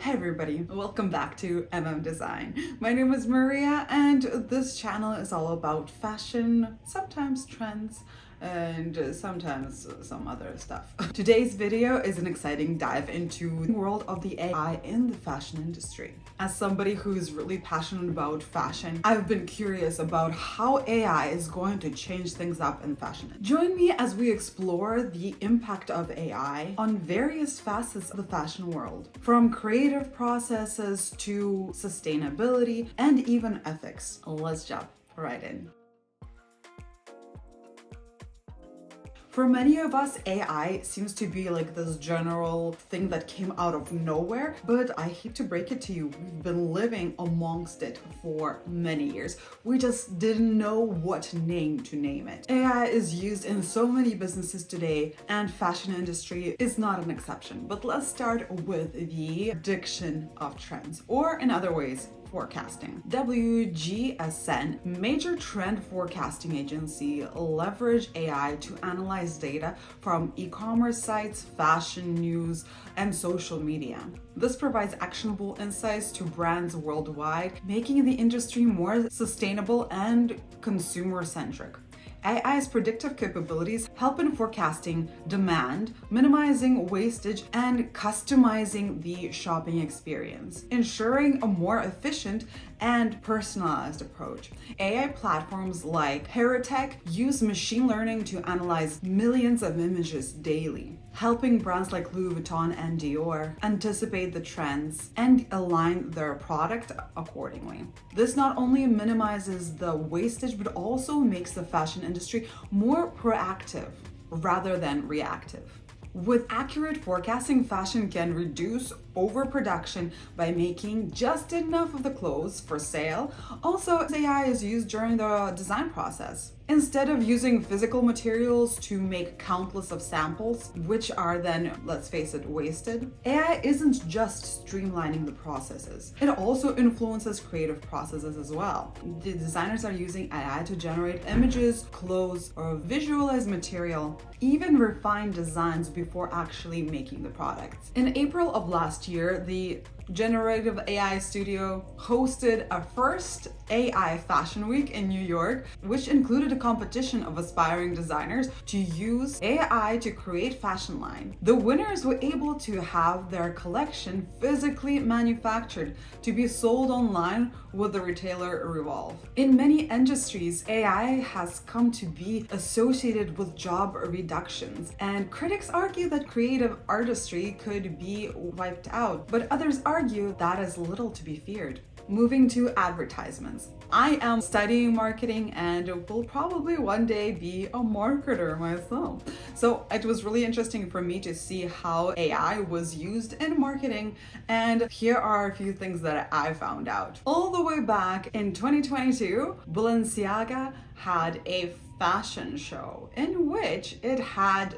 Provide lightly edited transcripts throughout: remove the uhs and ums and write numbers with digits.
Hey everybody, welcome back to Design. My name is Maria and this channel is all about fashion, sometimes trends, and sometimes some other stuff. Today's video is an exciting dive into the world of the AI in the fashion industry. As somebody who's really passionate about fashion, I've been curious about how AI is going to change things up in fashion. Join me as we explore the impact of AI on various facets of the fashion world, from creative processes to sustainability and even ethics. Let's jump right in. For many of us, AI seems to be like this general thing that came out of nowhere, but I hate to break it to you, we've been living amongst it for many years. We just didn't know what name to name it. AI is used in so many businesses today, and fashion industry is not an exception. But let's start with the prediction of trends, or in other ways, forecasting. WGSN, major trend forecasting agency, leverage AI to analyze data from e-commerce sites, fashion news, and social media. This provides actionable insights to brands worldwide, making the industry more sustainable and consumer-centric. AI's predictive capabilities help in forecasting demand, minimizing wastage, and customizing the shopping experience, ensuring a more efficient and personalized approach. AI platforms like Heritech use machine learning to analyze millions of images daily, helping brands like Louis Vuitton and Dior anticipate the trends and align their product accordingly. This not only minimizes the wastage, but also makes the fashion industry more proactive rather than reactive. With accurate forecasting, fashion can reduce overproduction by making just enough of the clothes for sale. Also, AI is used during the design process. Instead of using physical materials to make countless of samples, which are then, let's face it, wasted, AI isn't just streamlining the processes. It also influences creative processes as well. The designers are using AI to generate images, clothes, or visualize material, even refine designs before actually making the products. In April of last year, the Generative AI Studio hosted a first AI Fashion Week in New York, which included a competition of aspiring designers to use AI to create fashion line. The winners were able to have their collection physically manufactured to be sold online with the retailer Revolve. In many industries, AI has come to be associated with job reductions, and critics argue that creative artistry could be wiped out, but others argue that is little to be feared. Moving to advertisements. I am studying marketing and will probably one day be a marketer myself. So it was really interesting for me to see how AI was used in marketing, and here are a few things that I found out. All the way back in 2022, Balenciaga had a fashion show in which it had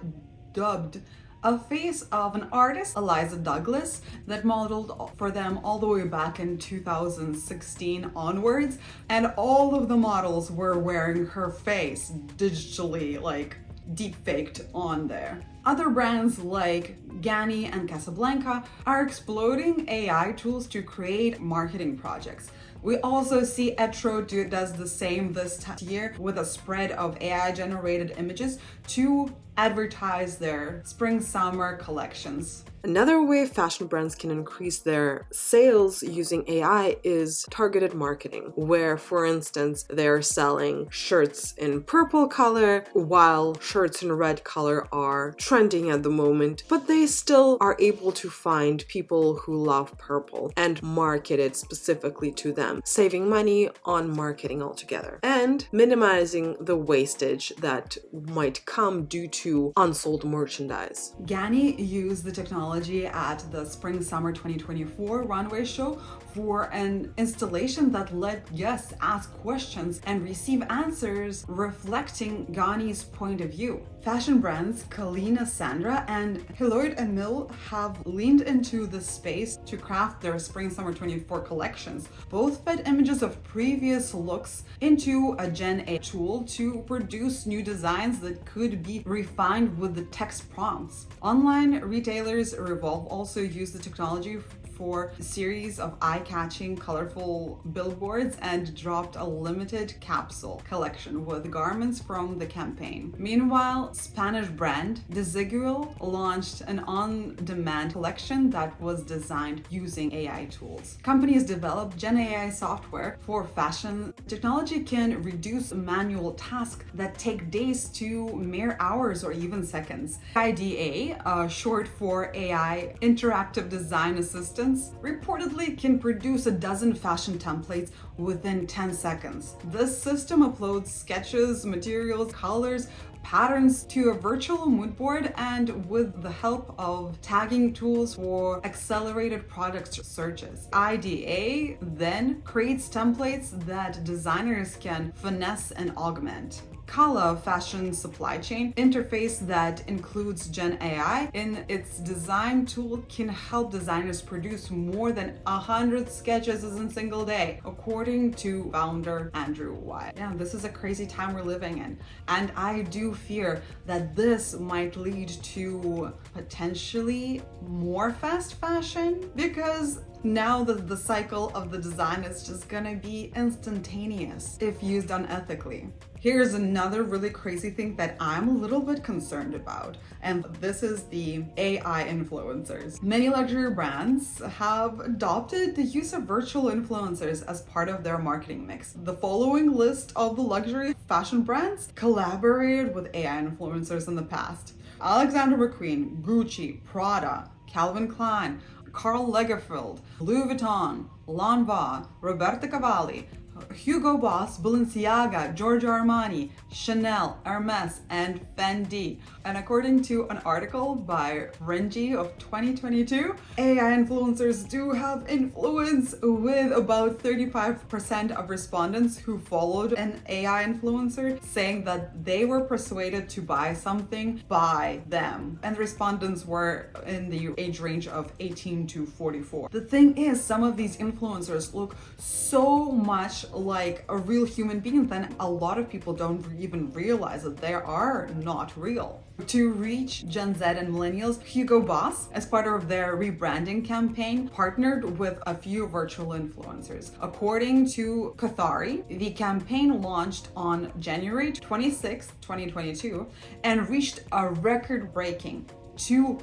dubbed a face of an artist, Eliza Douglas, that modeled for them all the way back in 2016 onwards, and all of the models were wearing her face digitally, like deep-faked on there. Other brands like Ganni and Casablanca are exploiting AI tools to create marketing projects. We also see Etro does the same this year with a spread of AI-generated images to advertise their spring-summer collections. Another way fashion brands can increase their sales using AI is targeted marketing, where, for instance, they're selling shirts in purple color while shirts in red color are trending at the moment, but they still are able to find people who love purple and market it specifically to them, saving money on marketing altogether and minimizing the wastage that might come due to unsold merchandise. Ganni used the technology at the Spring-Summer 2024 runway show for an installation that let guests ask questions and receive answers reflecting Ganni's point of view. Fashion brands Kalina Sandra and Hiloid and Mill have leaned into this space to craft their Spring-Summer 24 collections. Both fed images of previous looks into a Gen A tool to produce new designs that could be refined with the text prompts. Online retailers Revolve also use the technology for a series of eye-catching, colorful billboards and dropped a limited capsule collection with garments from the campaign. Meanwhile, Spanish brand Desigual launched an on-demand collection that was designed using AI tools. Companies developed Gen AI software for fashion. Technology can reduce manual tasks that take days to mere hours or even seconds. IDA, short for AI Interactive Design Assistance, reportedly can produce a dozen fashion templates within 10 seconds. This system uploads sketches, materials, colors, patterns to a virtual mood board, and with the help of tagging tools for accelerated product searches. IDA then creates templates that designers can finesse and augment. Kala fashion supply chain interface that includes Gen AI in its design tool can help designers produce more than 100 sketches in a single day, according to founder Andrew Wyatt. Yeah, this is a crazy time we're living in, and I do fear that this might lead to potentially more fast fashion, because now the cycle of the design is just gonna be instantaneous if used unethically. Here's another really crazy thing that I'm a little bit concerned about, and this is the AI influencers. Many luxury brands have adopted the use of virtual influencers as part of their marketing mix. The following list of the luxury fashion brands collaborated with AI influencers in the past: Alexander McQueen, Gucci, Prada, Calvin Klein, Karl Lagerfeld, Louis Vuitton, Lanvin, Roberto Cavalli, Hugo Boss, Balenciaga, Giorgio Armani, Chanel, Hermes, and Fendi. And according to an article by Renji of 2022, AI influencers do have influence, with about 35% of respondents who followed an AI influencer saying that they were persuaded to buy something by them. And respondents were in the age range of 18 to 44. The thing is, some of these influencers look so much like a real human being that a lot of people don't even realize that they are not real. To reach Gen Z and millennials, Hugo Boss, as part of their rebranding campaign, partnered with a few virtual influencers. According to Kathari, the campaign launched on January 26, 2022, and reached a record-breaking 2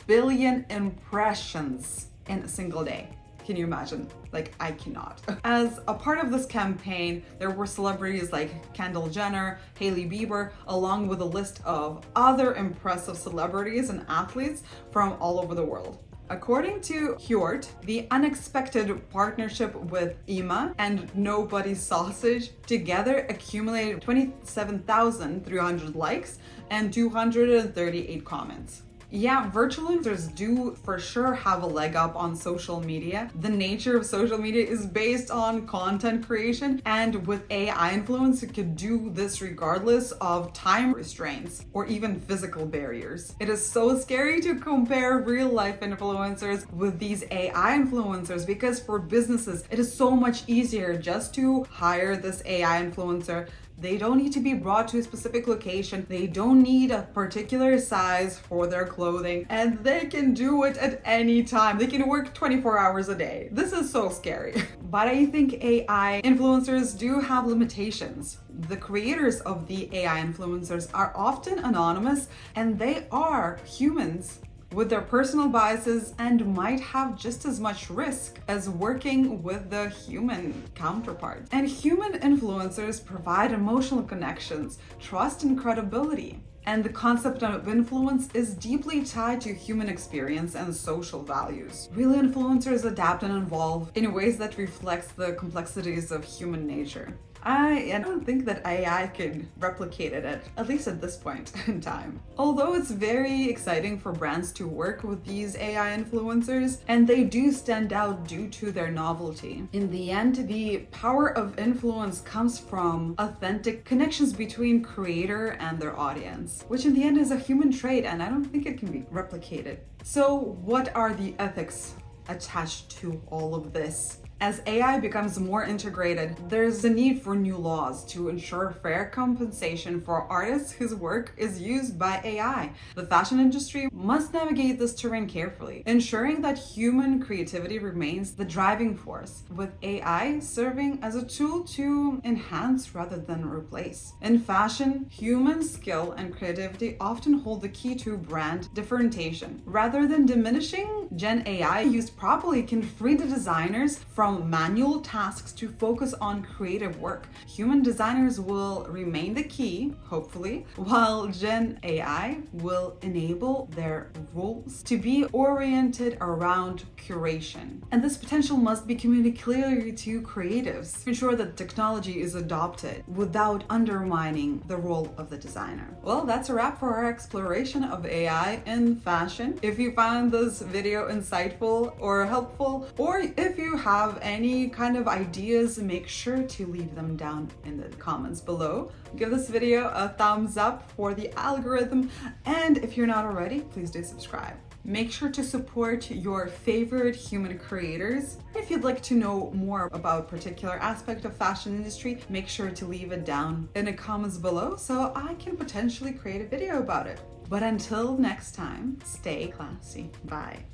billion impressions in a single day. Can you imagine? Like, I cannot. As a part of this campaign, there were celebrities like Kendall Jenner, Hailey Bieber, along with a list of other impressive celebrities and athletes from all over the world. According to Hjort, the unexpected partnership with Ima and Nobody Sausage together accumulated 27,300 likes and 238 comments. Yeah, virtual influencers do for sure have a leg up on social media. The nature of social media is based on content creation, and with AI influence, it could do this regardless of time restraints or even physical barriers. It is so scary to compare real life influencers with these AI influencers, because for businesses, it is so much easier just to hire this AI influencer. They don't need to be brought to a specific location. They don't need a particular size for their clothing, and they can do it at any time. They can work 24 hours a day. This is so scary. But I think AI influencers do have limitations. The creators of the AI influencers are often anonymous, and they are humans with their personal biases and might have just as much risk as working with the human counterpart. And human influencers provide emotional connections, trust, and credibility. And the concept of influence is deeply tied to human experience and social values. Real influencers adapt and evolve in ways that reflects the complexities of human nature. I don't think that AI could replicate it, at least at this point in time. Although it's very exciting for brands to work with these AI influencers, and they do stand out due to their novelty. In the end, the power of influence comes from authentic connections between creator and their audience, which in the end is a human trait, and I don't think it can be replicated. So what are the ethics attached to all of this? As AI becomes more integrated, there's a need for new laws to ensure fair compensation for artists whose work is used by AI. The fashion industry must navigate this terrain carefully, ensuring that human creativity remains the driving force, with AI serving as a tool to enhance rather than replace. In fashion, human skill and creativity often hold the key to brand differentiation. Rather than diminishing, Gen AI used properly can free the designers from manual tasks to focus on creative work. Human designers will remain the key, hopefully, while Gen AI will enable their roles to be oriented around curation. And this potential must be communicated clearly to creatives to ensure that technology is adopted without undermining the role of the designer. Well, that's a wrap for our exploration of AI in fashion. If you found this video insightful or helpful, or if you have any kind of ideas, make sure to leave them down in the comments below. Give this video a thumbs up for the algorithm, and if you're not already, please do subscribe. Make sure to support your favorite human creators. If you'd like to know more about a particular aspect of fashion industry, make sure to leave it down in the comments below so I can potentially create a video about it. But until next time, stay classy. Bye.